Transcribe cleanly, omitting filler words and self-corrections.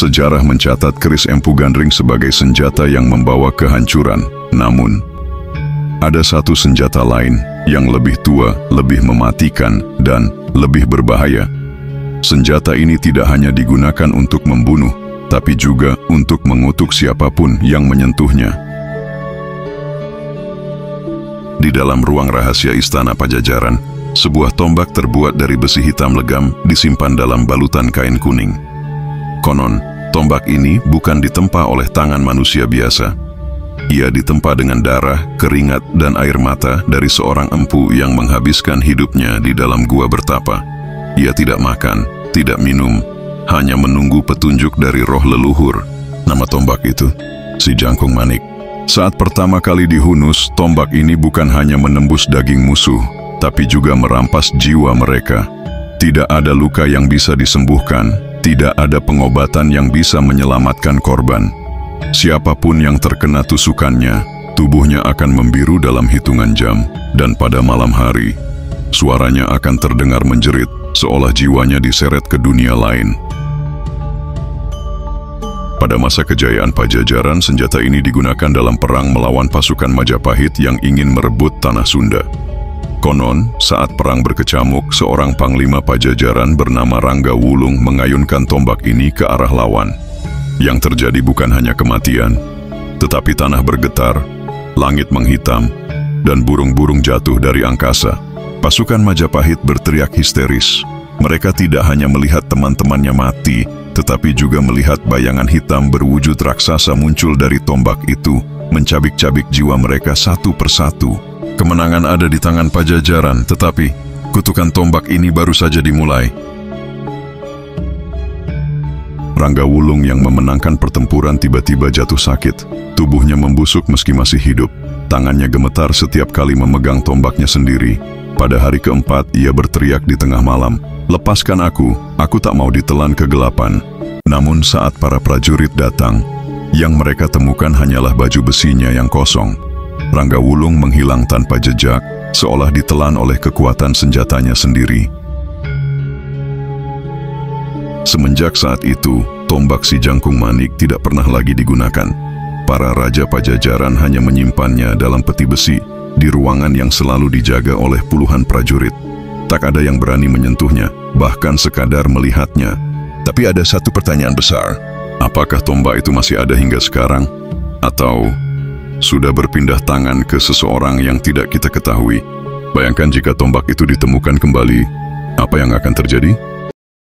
Sejarah mencatat keris Empu Gandring sebagai senjata yang membawa kehancuran. Namun, ada satu senjata lain yang lebih tua, lebih mematikan, dan lebih berbahaya. Senjata ini tidak hanya digunakan untuk membunuh, tapi juga untuk mengutuk siapapun yang menyentuhnya. Di dalam ruang rahasia Istana Pajajaran, sebuah tombak terbuat dari besi hitam legam disimpan dalam balutan kain kuning. Konon, tombak ini bukan ditempa oleh tangan manusia biasa. Ia ditempa dengan darah, keringat, dan air mata dari seorang empu yang menghabiskan hidupnya di dalam gua bertapa. Ia tidak makan, tidak minum, hanya menunggu petunjuk dari roh leluhur. Nama tombak itu, Si Jangkung Manik. Saat pertama kali dihunus, tombak ini bukan hanya menembus daging musuh, tapi juga merampas jiwa mereka. Tidak ada luka yang bisa disembuhkan, tidak ada pengobatan yang bisa menyelamatkan korban. Siapapun yang terkena tusukannya, tubuhnya akan membiru dalam hitungan jam, dan pada malam hari, suaranya akan terdengar menjerit, seolah jiwanya diseret ke dunia lain. Pada masa kejayaan Pajajaran, senjata ini digunakan dalam perang melawan pasukan Majapahit yang ingin merebut tanah Sunda. Konon, saat perang berkecamuk, seorang panglima Pajajaran bernama Rangga Wulung mengayunkan tombak ini ke arah lawan. Yang terjadi bukan hanya kematian, tetapi tanah bergetar, langit menghitam, dan burung-burung jatuh dari angkasa. Pasukan Majapahit berteriak histeris. Mereka tidak hanya melihat teman-temannya mati, tetapi juga melihat bayangan hitam berwujud raksasa muncul dari tombak itu, mencabik-cabik jiwa mereka satu persatu. Kemenangan ada di tangan Pajajaran, tetapi kutukan tombak ini baru saja dimulai. Rangga Wulung yang memenangkan pertempuran tiba-tiba jatuh sakit. Tubuhnya membusuk meski masih hidup. Tangannya gemetar setiap kali memegang tombaknya sendiri. Pada hari keempat, ia berteriak di tengah malam, "Lepaskan aku tak mau ditelan kegelapan." Namun saat para prajurit datang, yang mereka temukan hanyalah baju besinya yang kosong. Rangga Wulung menghilang tanpa jejak, seolah ditelan oleh kekuatan senjatanya sendiri. Semenjak saat itu, tombak Si Jangkung Manik tidak pernah lagi digunakan. Para raja Pajajaran hanya menyimpannya dalam peti besi, di ruangan yang selalu dijaga oleh puluhan prajurit. Tak ada yang berani menyentuhnya, bahkan sekadar melihatnya. Tapi ada satu pertanyaan besar. Apakah tombak itu masih ada hingga sekarang? Atau sudah berpindah tangan ke seseorang yang tidak kita ketahui? Bayangkan jika tombak itu ditemukan kembali, apa yang akan terjadi?